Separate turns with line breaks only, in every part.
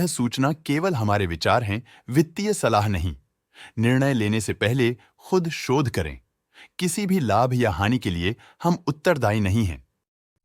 सूचना केवल हमारे विचार हैं, वित्तीय सलाह नहीं। निर्णय लेने से पहले खुद शोध करें। किसी भी लाभ या हानि के लिए हम उत्तरदायी नहीं हैं।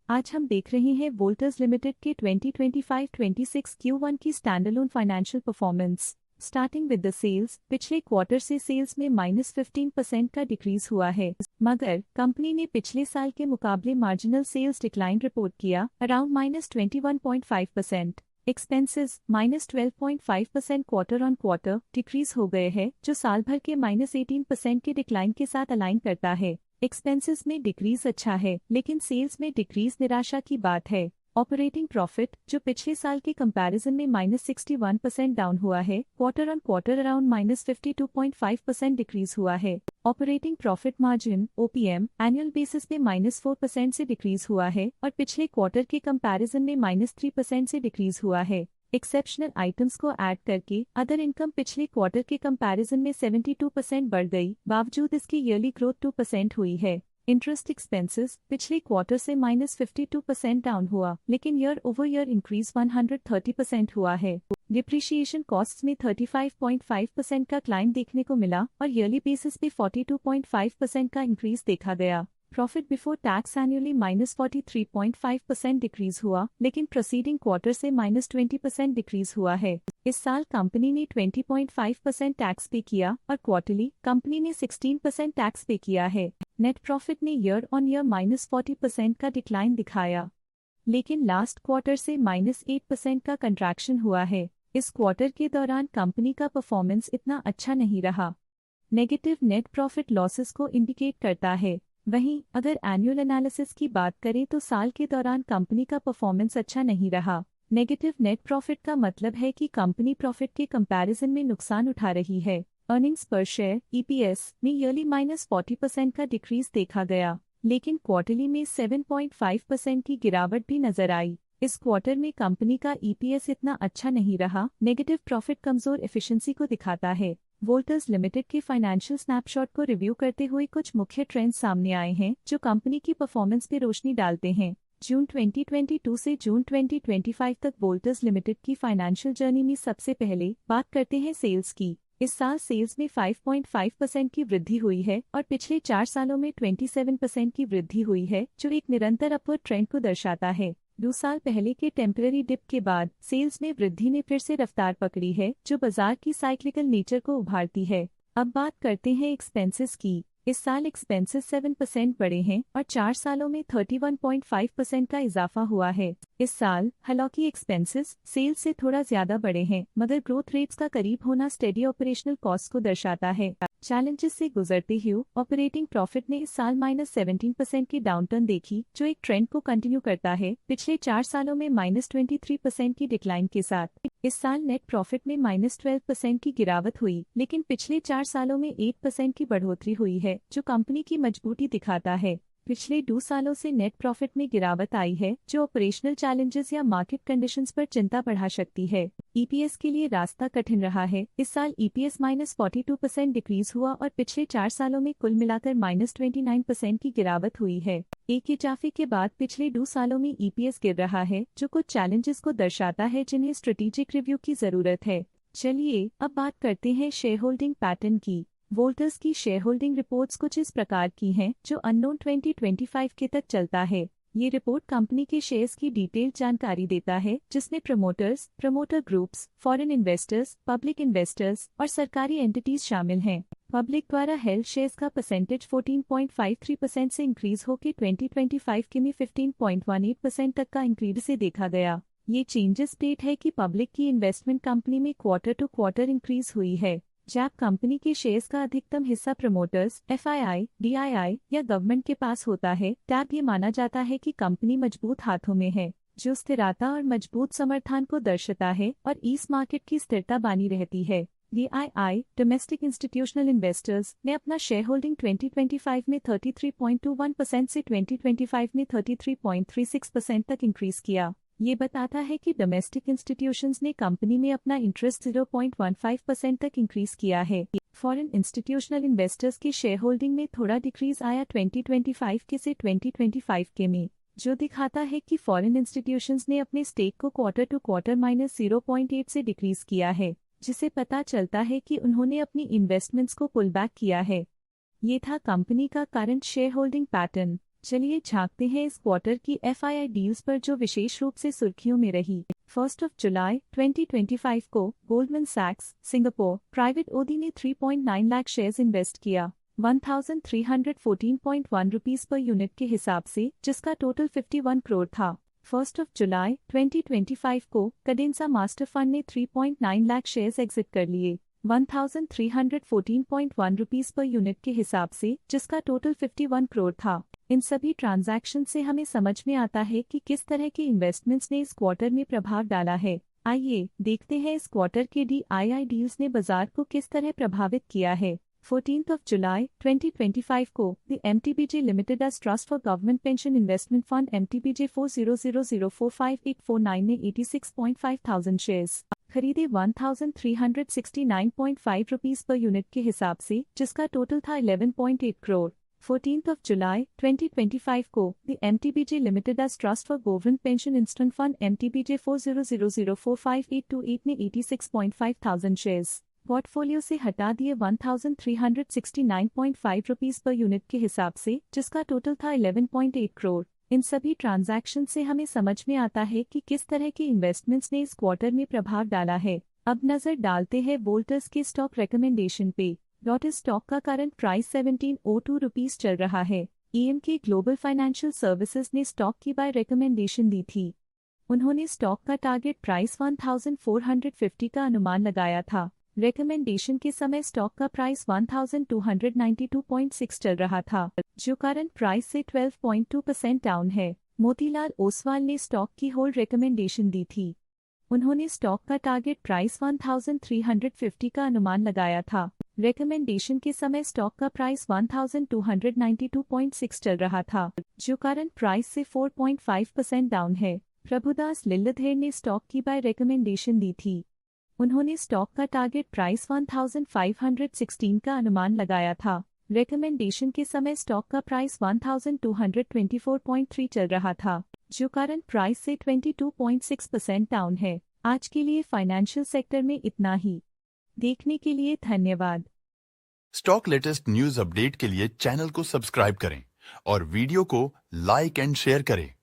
आज हम देख रहे हैं वोल्टास लिमिटेड के 2025-26 Q1 की standalone financial performance. Starting with the sales, पिछले क्वार्टर से सेल्स में -15% का डिक्रीज हुआ है, मगर कंपनी ने पिछले साल के मुकाबले मार्जिनल सेल्स डिक्लाइन रिपोर्ट किया, around -21.5%। Expenses -12.5% quarter on quarter decrease हो गए हैं, जो साल भर के -18% के डिक्लाइन के साथ अलाइन करता है। एक्सपेंसेस में डिक्रीज अच्छा है, लेकिन सेल्स में डिक्रीज निराशा की बात है। ऑपरेटिंग प्रॉफिट, जो पिछले साल के कंपैरिजन में -61% डाउन हुआ है, quarter on quarter around -52.5% decrease हुआ है। Operating profit margin OPM annual basis पे -4% से डिक्रीज हुआ है और पिछले क्वार्टर के कंपैरिजन में -3% से डिक्रीज हुआ है। एक्सेप्शनल आइटम्स को ऐड करके अदर इनकम पिछले क्वार्टर के कंपैरिजन में 72% बढ़ गई, बावजूद इसकी ईयरली ग्रोथ 2% हुई है। इंटरेस्ट एक्सपेंसेस पिछले क्वार्टर से -52% डाउन हुआ, लेकिन ईयर ओवर ईयर इंक्रीज 130% हुआ है। डिप्रिशिएशन कॉस्ट्स में 35.5% का क्लाइम देखने को मिला और ईयरली बेसिस पे 42.5% का इंक्रीज देखा गया। Profit before tax annually -43.5% decrease हुआ, लेकिन प्रोसीडिंग क्वार्टर से -20% डिक्रीज हुआ है। इस साल कंपनी ने 20.5% टैक्स पे किया और क्वार्टरली कंपनी ने 16% टैक्स पे किया है। नेट प्रॉफिट ने ईयर ऑन ईयर -40% का डिक्लाइन दिखाया, लेकिन लास्ट क्वार्टर से -8% का कंट्रैक्शन हुआ है। इस क्वार्टर के दौरान कंपनी का परफॉर्मेंस इतना अच्छा नहीं रहा। नेगेटिव नेट प्रॉफिट लॉसेस को इंडिकेट करता है। वहीं अगर एनुअल एनालिसिस की बात करें तो साल के दौरान कंपनी का परफॉर्मेंस अच्छा नहीं रहा। नेगेटिव नेट प्रॉफिट का मतलब है कि कंपनी प्रॉफिट के कंपैरिजन में नुकसान उठा रही है। अर्निंग्स पर शेयर EPS में ईयरली -40% का डिक्रीज देखा गया, लेकिन क्वार्टरली में 7.5% की गिरावट भी नजर आई। इस क्वार्टर में कंपनी का EPS इतना अच्छा नहीं रहा। नेगेटिव प्रॉफिट कमजोर एफिशिएंसी को दिखाता है। वोल्टास लिमिटेड के फाइनेंशियल स्नैपशॉट को रिव्यू करते हुए कुछ मुख्य ट्रेंड्स सामने आए हैं, जो कंपनी की परफॉर्मेंस पे रोशनी डालते हैं। जून 2022 से जून 2025 तक वोल्टास लिमिटेड की फाइनेंशियल जर्नी में सबसे पहले बात करते हैं सेल्स की। इस साल सेल्स में 5.5% की वृद्धि हुई है और पिछले 4 सालों में 27% की वृद्धि हुई है, जो एक निरंतर अपवर्ड ट्रेंड को दर्शाता है। 2 साल पहले के टेम्पररी डिप के बाद सेल्स में वृद्धि ने फिर से रफ्तार पकड़ी है, जो बाजार की साइक्लिकल नेचर को उभारती है। अब बात करते हैं एक्सपेंसेस की। इस साल एक्सपेंसेस 7% बढ़े हैं और 4 सालों में 31.5% का इजाफा हुआ है। इस साल हालांकि एक्सपेंसेस सेल्स से थोड़ा ज्यादा बढ़े हैं, मगर ग्रोथ रेट्स का करीब होना स्टेडी ऑपरेशनल कॉस्ट को दर्शाता है। चैलेंजेस से गुजरते हुए ऑपरेटिंग प्रॉफिट ने इस साल -17% की डाउनटर्न देखी, जो एक ट्रेंड को कंटिन्यू करता है, पिछले 4 सालों में -23% की डिक्लाइन के साथ। इस साल नेट प्रॉफिट में -12% की गिरावट हुई, लेकिन पिछले 4 सालों में 8% की बढ़ोतरी हुई है, जो कंपनी की मजबूती दिखाता है। पिछले 2 सालों से नेट प्रॉफिट में गिरावट आई है, जो ऑपरेशनल चैलेंजेस या मार्केट कंडीशंस पर चिंता बढ़ा सकती है। EPS के लिए रास्ता कठिन रहा है। इस साल EPS -42% डिक्रीज हुआ और पिछले 4 सालों में कुल मिलाकर -29% की गिरावट हुई है। एक इजाफे के बाद पिछले 2 सालों में EPS गिर रहा है, जो कुछ चैलेंजेस को दर्शाता है जिन्हें स्ट्रेटेजिक रिव्यू की जरूरत है। चलिए अब बात करते हैं शेयर होल्डिंग पैटर्न की। वोल्टास की शेयर होल्डिंग रिपोर्ट्स कुछ इस प्रकार की हैं, जो अननोन 2025 के तक चलता है। ये रिपोर्ट कंपनी के शेयर्स की डिटेल जानकारी देता है, जिसमें promoters, promoter groups, foreign investors, public investors और सरकारी एंटिटीज शामिल हैं। पब्लिक द्वारा हेल्ड शेयर्स का परसेंटेज 14.53% से इंक्रीज होकर 2025 के में 15.18% तक का इंक्रीज से देखा गया। ये चेंजेस स्टेट है कि पब्लिक की इन्वेस्टमेंट कंपनी में क्वार्टर टू क्वार्टर इंक्रीज हुई है। जब कंपनी के शेयर्स का अधिकतम हिस्सा प्रमोटर्स, FII, DII या गवर्नमेंट के पास होता है, तब ये माना जाता है कि कंपनी मजबूत हाथों में है, जो स्थिरता और मजबूत समर्थन को दर्शाता है और इस मार्केट की स्थिरता बनी रहती है। DII, डोमेस्टिक इंस्टीट्यूशनल इन्वेस्टर्स, ने अपना शेयर होल्डिंग 2025 में 33.21% से 2025 में 33.36% तक इंक्रीज किया। ये बताता है कि डोमेस्टिक इंस्टीट्यूशंस ने कंपनी में अपना इंटरेस्ट 0.15% तक इंक्रीज किया है। फॉरेन इंस्टीट्यूशनल इन्वेस्टर्स की शेयर होल्डिंग में थोड़ा डिक्रीज आया 2025 के से 2025 के में। जो दिखाता है कि फॉरेन इंस्टीट्यूशंस ने अपने स्टेक को क्वार्टर टू क्वार्टर -0.8 से डिक्रीज किया है, जिसे पता चलता है कि उन्होंने अपनी इन्वेस्टमेंट्स को पुल बैक किया है। ये था कंपनी का करंट शेयर होल्डिंग पैटर्न। चलिए झांकते हैं इस क्वार्टर की FII डील्स पर जो विशेष रूप से सुर्खियों में रही। 1 जुलाई 2025 को गोल्डमैन सैक्स सिंगापुर प्राइवेट ओडी ने 3.9 लाख शेयर्स इन्वेस्ट किया 1314.1 रुपीस पर यूनिट के हिसाब से, जिसका टोटल 51 करोड़ था। 1 जुलाई 2025 को कैडेंसा मास्टर फंड ने 3.9 लाख शेयर्स एग्जिट कर लिए 1314.1 रुपीस पर यूनिट के हिसाब से, जिसका टोटल 51 करोड़ था। इन सभी ट्रांजैक्शन से हमें समझ में आता है कि किस तरह के इन्वेस्टमेंट्स ने इस क्वार्टर में प्रभाव डाला है। आइए देखते हैं इस क्वार्टर के DII डील्स ने बाजार को किस तरह प्रभावित किया है। 14 जुलाई 2025 को the MTBJ limited as trust for government pension investment fund MTBJ 4000045849 ने 86.5 थाउजेंड शेयर्स खरीदे 1369.5 रुपीस पर यूनिट के हिसाब से, जिसका टोटल था 11.8 करोड़। 14 जुलाई 2025 को the MTBJ limited as trust for government pension instant fund MTBJ 4000045828 ने 86.5 थाउजेंड शेयर्स पोर्टफोलियो से हटा दिए 1369.5 रुपीस पर यूनिट के हिसाब से, जिसका टोटल था 11.8 करोड़। इन सभी ट्रांजैक्शन से हमें समझ में आता है कि किस तरह के इन्वेस्टमेंट्स ने इस क्वार्टर में प्रभाव डाला है। अब नजर डालते हैं वोल्टर्स के स्टॉक रिकमेंडेशन पे। लोटस स्टॉक का करंट प्राइस 1702 रुपीस चल रहा है। EMK ग्लोबल फाइनेंशियल सर्विसेज ने स्टॉक की बाय रिकमेंडेशन दी थी। उन्होंने स्टॉक का टारगेट प्राइस 1450 का अनुमान लगाया था। रिकमेंडेशन के समय स्टॉक का प्राइस 1292.6 चल रहा था, जो करंट प्राइस से 12.2% डाउन है। मोतीलाल ओसवाल ने स्टॉक की होल्ड रिकमेंडेशन दी थी। उन्होंने स्टॉक का टारगेट प्राइस 1350 का अनुमान लगाया था। रिकमेंडेशन के समय स्टॉक का प्राइस 1292.6 चल रहा था, जो करंट प्राइस से 4.5% डाउन है। प्रभुदास लिल्लाधर ने स्टॉक की बाय रिकमेंडेशन दी थी। उन्होंने स्टॉक का टारगेट प्राइस 1516 का अनुमान लगाया था। रिकमेंडेशन के समय स्टॉक का प्राइस 1224.3 चल रहा था, जो करंट प्राइस से 22.6% डाउन है। आज के लिए फाइनेंशियल सेक्टर में इतना ही। देखने के लिए धन्यवाद।
स्टॉक लेटेस्ट न्यूज अपडेट के लिए चैनल को सब्सक्राइब करें और वीडियो को लाइक एंड शेयर करें।